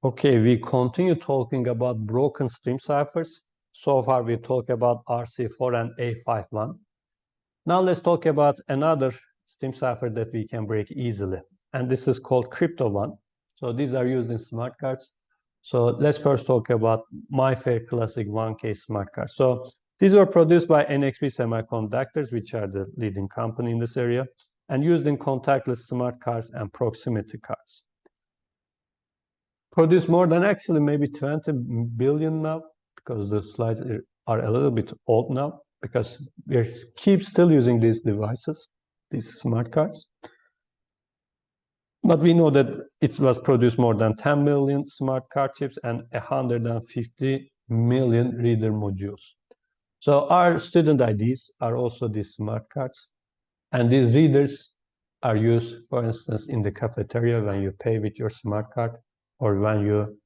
Okay, we continue talking about broken stream ciphers. So far, we talked about RC4 and A51. Now let's talk about another stream cipher that we can break easily. And this is called Crypto1. So these are used in smart cards. So let's first talk about Mifare Classic 1K smart cards. So these were produced by NXP Semiconductors, which are the leading company in this area, and used in contactless smart cards and proximity cards. Produce more than actually maybe 20 billion now, because the slides are a little bit old now, because we keep still using these devices, these smart cards. But we know that it was produced more than 10 million smart card chips and 150 million reader modules. So our student IDs are also these smart cards. And these readers are used, for instance, in the cafeteria when you pay with your smart card, or when you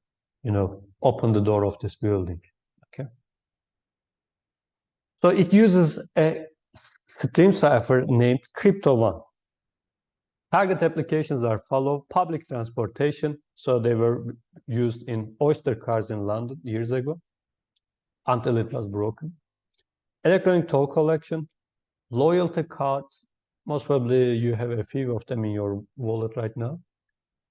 open the door of this building. Okay. So it uses a stream cipher named Crypto1. Target applications are follow public transportation. So they were used in Oyster cards in London years ago until it was broken. Electronic toll collection, loyalty cards. Most probably you have a few of them in your wallet right now.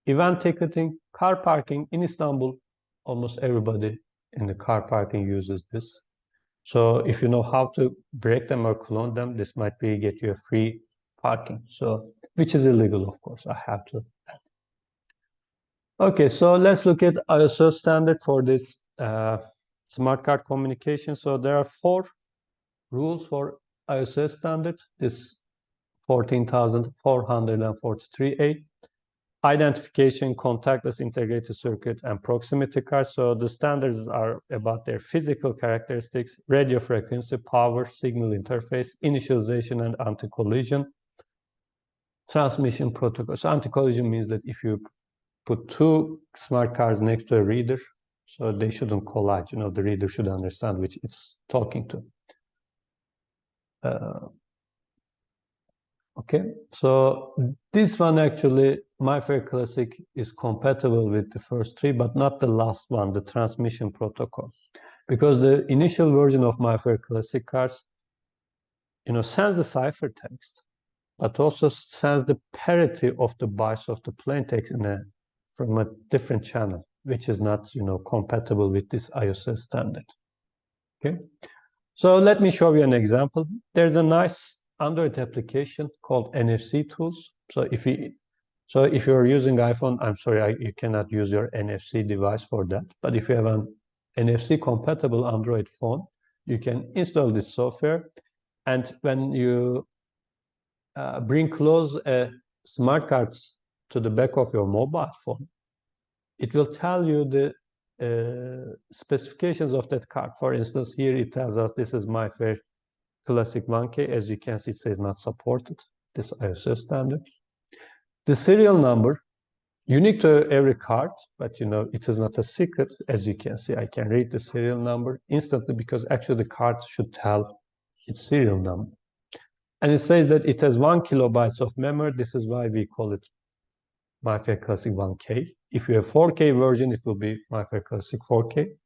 Event ticketing, car parking in Istanbul. Almost everybody in the car parking uses this. So if you know how to break them or clone them, this might be get you a free parking. So which is illegal, of course, I have to add. Okay, so let's look at ISO standard for this smart card communication. So there are 4 rules for ISO standard. This 14443A. Identification, contactless integrated circuit, and proximity cards. So the standards are about their physical characteristics, radio frequency, power, signal interface, initialization, and anti-collision. Transmission protocol. So anti-collision means that if you put 2 smart cards next to a reader, so they shouldn't collide. The reader should understand which it's talking to. Okay, so this one actually, Mifare Classic is compatible with the first 3, but not the last one, the transmission protocol. Because the initial version of Mifare Classic cards, sends the cipher text, but also sends the parity of the bytes of the plain text from a different channel, which is not, compatible with this ISO standard. Okay, so let me show you an example. There's a nice Android application called NFC tools. So if you're using iPhone, I'm sorry, you cannot use your NFC device for that. But if you have an NFC compatible Android phone, you can install this software. And when you bring close smart cards to the back of your mobile phone, it will tell you the specifications of that card. For instance, here it tells us this is Mifare Classic 1K. As you can see, it says not supported, this ISO standard. The serial number, unique to every card, but it is not a secret. As you can see, I can read the serial number instantly because actually the card should tell its serial number. And it says that it has 1 kilobytes of memory. This is why we call it Mifare Classic 1K. If you have 4K version, it will be Mifare Classic 4K.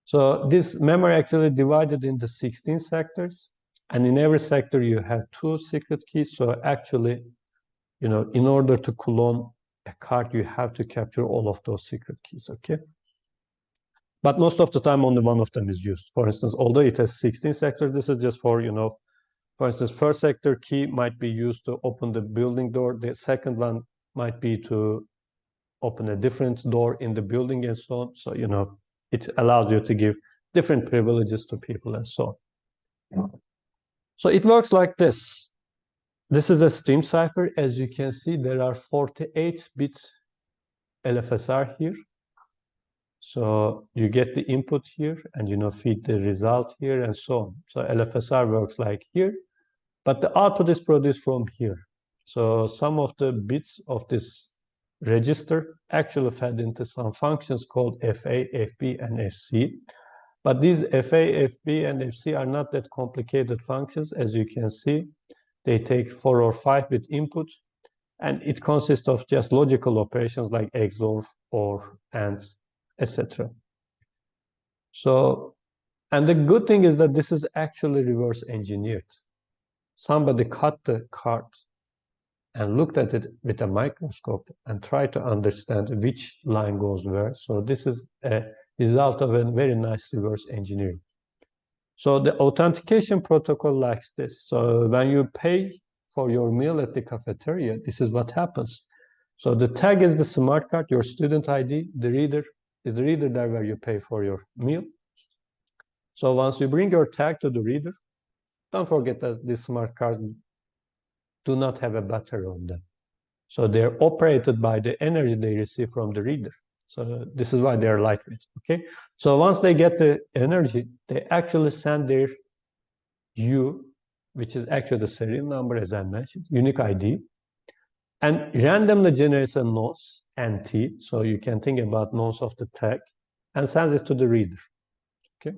So this memory actually divided into 16 sectors. And in every sector, you have 2 secret keys. So actually, in order to clone a card, you have to capture all of those secret keys, okay? But most of the time, only one of them is used. For instance, although it has 16 sectors, this is just for, for instance, first sector key might be used to open the building door. The second one might be to open a different door in the building and so on. So, it allows you to give different privileges to people and so on. So it works like this. This is a stream cipher. As you can see, there are 48 bits LFSR here. So you get the input here and, feed the result here and so on. So LFSR works like here, but the output is produced from here. So some of the bits of this register actually fed into some functions called FA, FB, and FC. But these FA, FB, and FC are not that complicated functions. As you can see, they take 4 or 5 bit input, and it consists of just logical operations like XOR, OR, AND, etc. So, and the good thing is that this is actually reverse engineered. Somebody cut the card and looked at it with a microscope and tried to understand which line goes where. So this is a result of a very nice reverse engineering. So the authentication protocol likes this. So when you pay for your meal at the cafeteria, this is what happens. So the tag is the smart card, your student ID. The reader is the reader there where you pay for your meal. So once you bring your tag to the reader, don't forget that these smart cards do not have a battery on them. So they're operated by the energy they receive from the reader. So this is why they're lightweight, okay? So once they get the energy, they actually send their U, which is actually the serial number, as I mentioned, unique ID, and randomly generates a nonce, NT, so you can think about nonce of the tag, and sends it to the reader, okay?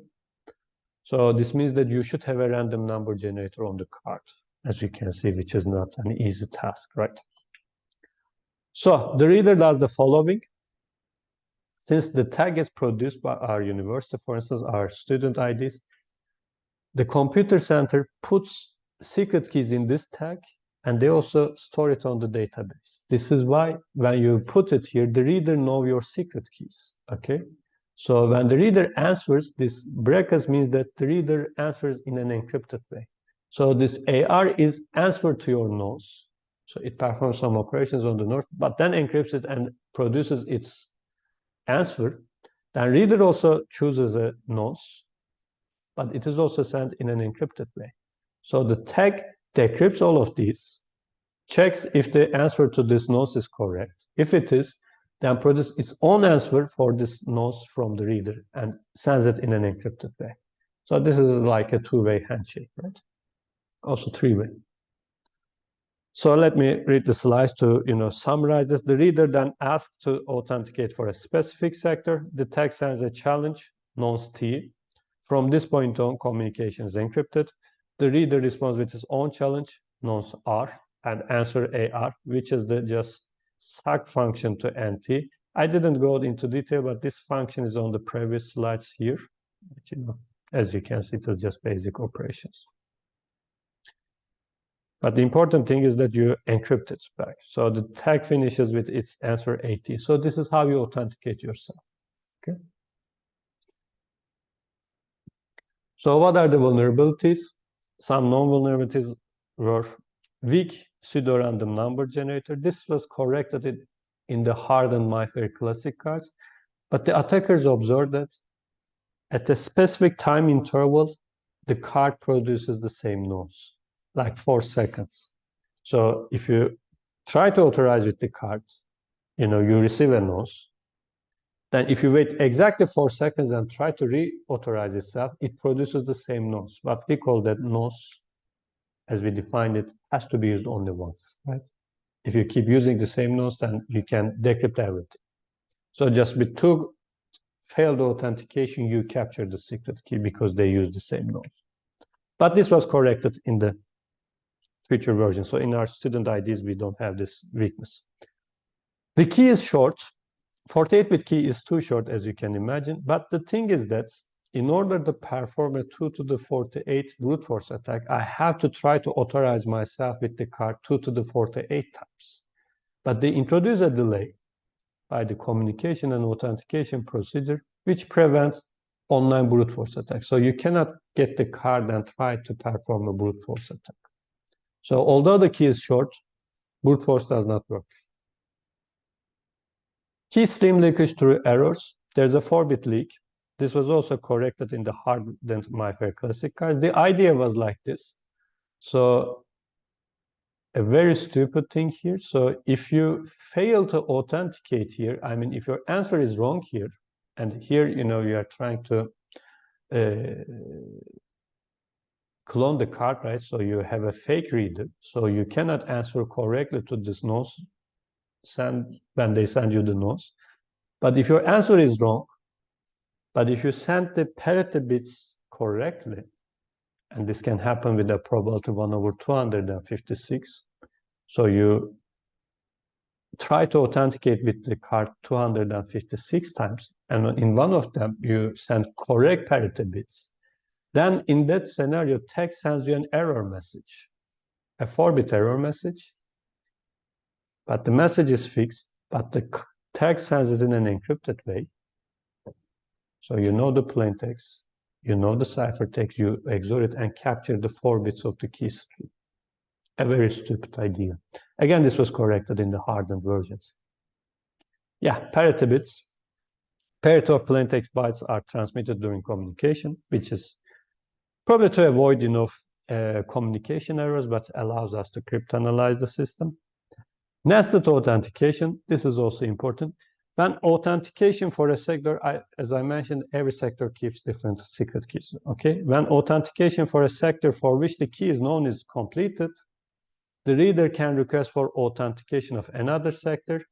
So this means that you should have a random number generator on the card, as you can see, which is not an easy task, right? So the reader does the following. Since the tag is produced by our university, for instance, our student IDs, the computer center puts secret keys in this tag, and they also store it on the database. This is why when you put it here, the reader knows your secret keys, okay? So when the reader answers, this brackets means that the reader answers in an encrypted way. So this AR is answered to your nonce. So it performs some operations on the node, but then encrypts it and produces its answer. Then reader also chooses a nonce, but it is also sent in an encrypted way. So the tag decrypts all of these, checks if the answer to this nonce is correct. If it is, then produces its own answer for this nonce from the reader and sends it in an encrypted way. So this is like a two-way handshake, right? Also three-way. So let me read the slides to summarize this. The reader then asks to authenticate for a specific sector. The tag sends a challenge, nonce T. From this point on, communication is encrypted. The reader responds with his own challenge, nonce R, and answer AR, which is the just suck function to NT. I didn't go into detail, but this function is on the previous slides here. As you can see, it is just basic operations. But the important thing is that you encrypt it back. So the tag finishes with its answer AT. So this is how you authenticate yourself. Okay. So what are the vulnerabilities? Some known vulnerabilities were weak pseudo-random number generator. This was corrected in the hardened Mifare classic cards. But the attackers observed that at a specific time interval, the card produces the same nonce, like 4 seconds. So if you try to authorize with the card, you receive a nonce. Then if you wait exactly 4 seconds and try to re-authorize itself, it produces the same nonce. But we call that nonce, as we defined it, has to be used only once, right? If you keep using the same nonce, then you can decrypt everything. So just with 2 failed authentication, you capture the secret key because they use the same nonce. But this was corrected in the future version. So in our student IDs, we don't have this weakness. The key is short. 48-bit key is too short, as you can imagine. But the thing is that in order to perform a 2 to the 48 brute force attack, I have to try to authorize myself with the card 2 to the 48 times. But they introduce a delay by the communication and authentication procedure, which prevents online brute force attack. So you cannot get the card and try to perform a brute force attack. So although the key is short, brute force does not work. Key stream leakage through errors. There's a 4-bit leak. This was also corrected in the hardened Mifare classic cards. The idea was like this. So a very stupid thing here. So if you fail to authenticate here, I mean, if your answer is wrong here, and here, you are trying to clone the card, right? So you have a fake reader. So you cannot answer correctly to this nonce when they send you the nonce. But if your answer is wrong, but if you send the parity bits correctly, and this can happen with a probability 1/256, so you try to authenticate with the card 256 times, and in one of them you send correct parity bits, then in that scenario, tag sends you an error message, a 4-bit error message, but the message is fixed, but the tag sends it in an encrypted way. So you know the plain text, you know the ciphertext, you XOR it and capture the 4 bits of the key stream. A very stupid idea. Again, this was corrected in the hardened versions. Yeah, parity bits. Parity or plain text bytes are transmitted during communication, which is probably to avoid communication errors, but allows us to cryptanalyze the system. Nested authentication, this is also important. When authentication for a sector, as I mentioned, every sector keeps different secret keys, okay? When authentication for a sector for which the key is known is completed, the reader can request for authentication of another sector.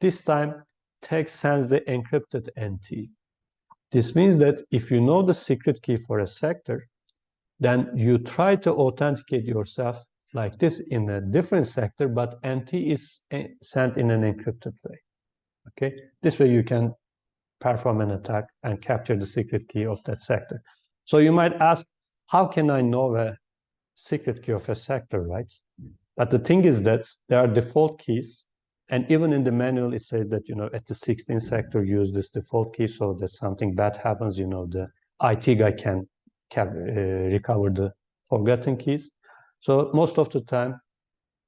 This time, tag sends the encrypted NT. This means that if you know the secret key for a sector, then you try to authenticate yourself like this in a different sector, but NT is sent in an encrypted way. Okay, this way you can perform an attack and capture the secret key of that sector. So you might ask, how can I know a secret key of a sector, right? But the thing is that there are default keys, and even in the manual it says that at the 16th sector use this default key, so that something bad happens, the IT guy can recover the forgotten keys. So most of the time,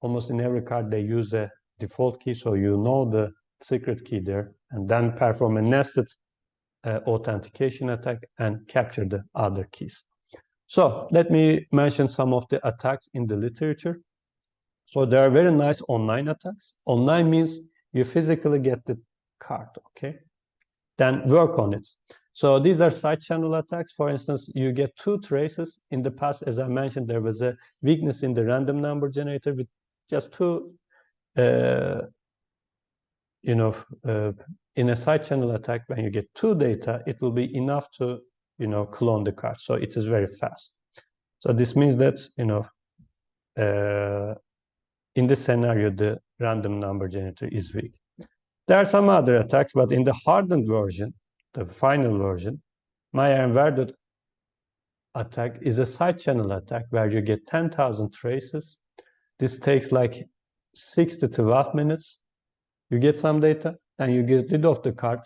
almost in every card, they use a default key, so you know the secret key there, and then perform a nested authentication attack and capture the other keys. So let me mention some of the attacks in the literature. So there are very nice online attacks. Online means you physically get the card, okay? Then work on it. So these are side channel attacks. For instance, you get 2 traces. In the past, as I mentioned, there was a weakness in the random number generator with just 2 in a side channel attack, when you get 2 data, it will be enough to, clone the card. So it is very fast. So this means that, in this scenario, the random number generator is weak. There are some other attacks, but in the hardened version, the final version, my attack is a side channel attack where you get 10,000 traces. This takes like 6 to 12 minutes. You get some data, and you get rid of the card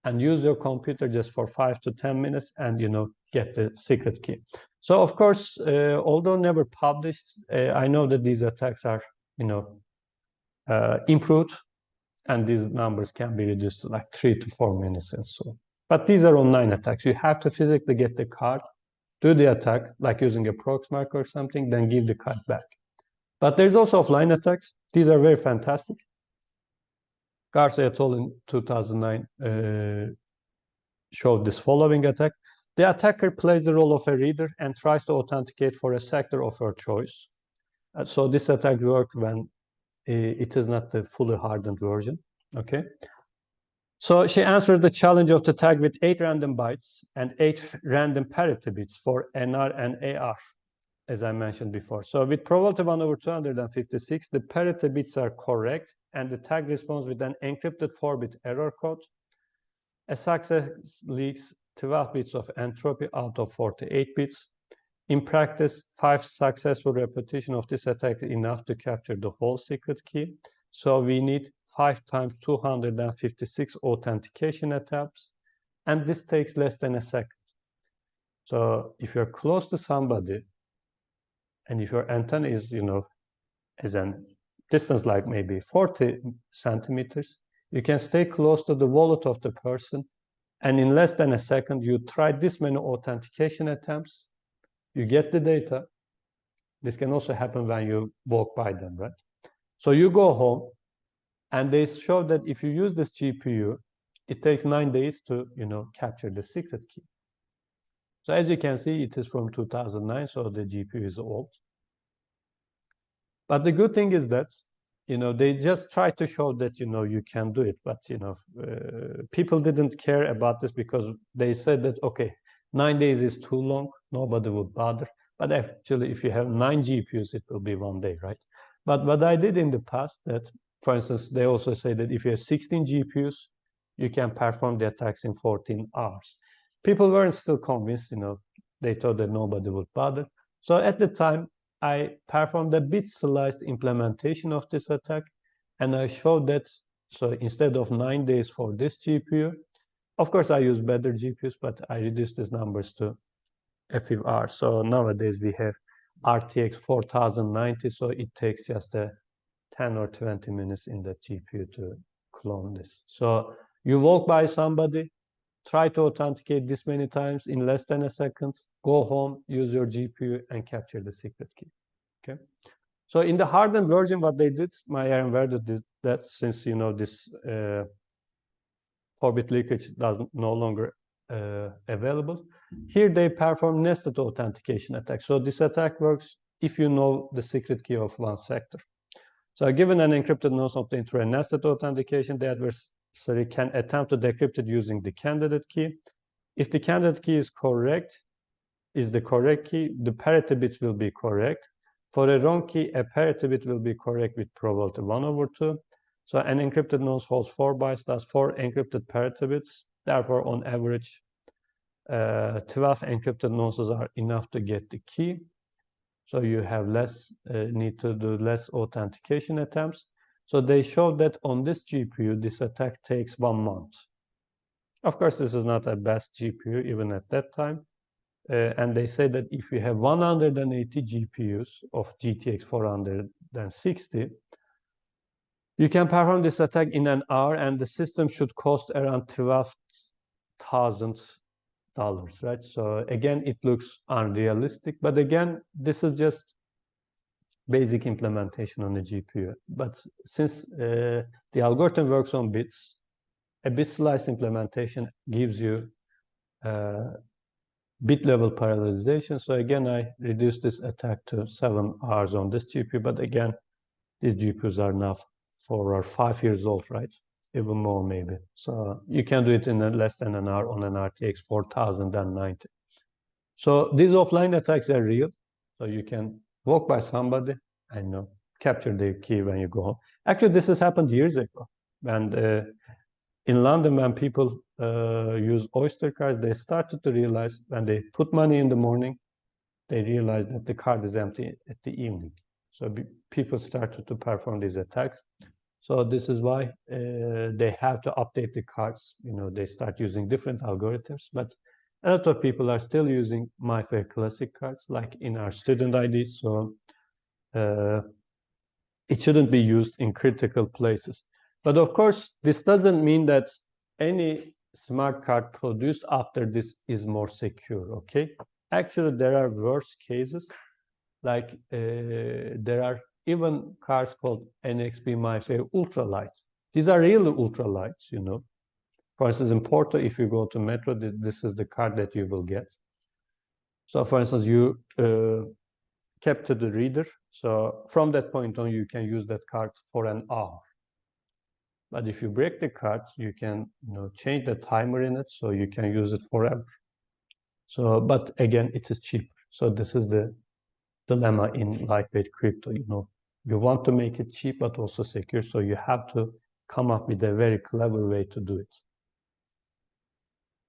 and use your computer just for 5 to 10 minutes and, get the secret key. So, of course, although never published, I know that these attacks are, improved, and these numbers can be reduced to like 3 to 4 minutes and so on. But these are online attacks. You have to physically get the card, do the attack, like using a Proxmark or something, then give the card back. But there's also offline attacks. These are very fantastic. Garza et al. In 2009 showed this following attack. The attacker plays the role of a reader and tries to authenticate for a sector of her choice. So this attack works when it is not the fully hardened version, okay? So she answers the challenge of the tag with 8 random bytes and 8 random parity bits for NR and AR, as I mentioned before. So with probability 1/256, the parity bits are correct, and the tag responds with an encrypted 4-bit error code. A success leaks 12 bits of entropy out of 48 bits. In practice, 5 successful repetitions of this attack is enough to capture the whole secret key. So we need 5 times 256 authentication attempts, and this takes less than a second. So if you're close to somebody, and if your antenna is, as an distance like maybe 40 centimeters, you can stay close to the wallet of the person, and in less than a second, you try this many authentication attempts, you get the data. This can also happen when you walk by them, right? So you go home, and they show that if you use this GPU, it takes 9 days to, capture the secret key. So as you can see, it is from 2009, so the GPU is old. But the good thing is that, they just try to show that, you can do it. But, people didn't care about this because they said that, okay, 9 days is too long. Nobody would bother. But actually, if you have 9 GPUs, it will be 1 day, right? But what I did in the past that For instance, they also say that if you have 16 GPUs, you can perform the attacks in 14 hours. People weren't still convinced, they thought that nobody would bother. So at the time, I performed a bit sliced implementation of this attack, and I showed that, so instead of 9 days for this GPU, of course I use better GPUs, but I reduced these numbers to a few hours. So nowadays we have RTX 4090, so it takes just 10 or 20 minutes in the GPU to clone this. So you walk by somebody, try to authenticate this many times in less than a second, go home, use your GPU, and capture the secret key. Okay. So in the hardened version, what they did, Mifare did that, since this 4-bit leakage doesn't no longer available. Here they perform nested authentication attack. So this attack works if you know the secret key of one sector. So given an encrypted node obtained through a nested authentication, the adversary can attempt to decrypt it using the candidate key. If the candidate key is the correct key, the parity bits will be correct. For a wrong key, a parity bit will be correct with probability 1/2. So an encrypted node holds 4 bytes, that's 4 encrypted parity bits. Therefore, on average, 12 encrypted nodes are enough to get the key. So you have need to do less authentication attempts. So they showed that on this GPU, this attack takes 1 month. Of course, this is not a best GPU even at that time. And they say that if you have 180 GPUs of GTX 460, you can perform this attack in an hour, and the system should cost around $12,000, right? So again, it looks unrealistic, but again, this is just basic implementation on the GPU. But since the algorithm works on bits, a bit slice implementation gives you bit level parallelization. So again, I reduced this attack to 7 hours on this GPU, but again, these GPUs are now 4 or 5 years old, right? Even more maybe. So you can do it in less than an hour on an RTX 4090. So these offline attacks are real. So you can walk by somebody and capture the key when you go home. Actually, this has happened years ago. And in London, when people use Oyster cards, they started to realize when they put money in the morning, they realized that the card is empty at the evening. So people started to perform these attacks. So this is why they have to update the cards. They start using different algorithms, but a lot of people are still using Mifare classic cards, like in our student IDs. So it shouldn't be used in critical places. But of course, this doesn't mean that any smart card produced after this is more secure, okay? Actually, there are worse cases, like there are even cards called NXP Mifare Ultralights. These are really ultralights, For instance, in Porto, if you go to Metro, this is the card that you will get. So for instance, you capture the reader. So from that point on, you can use that card for an hour. But if you break the card, you can change the timer in it, so you can use it forever. So, but again, it is cheaper. So this is the dilemma in lightweight crypto. You want to make it cheap but also secure, so you have to come up with a very clever way to do it.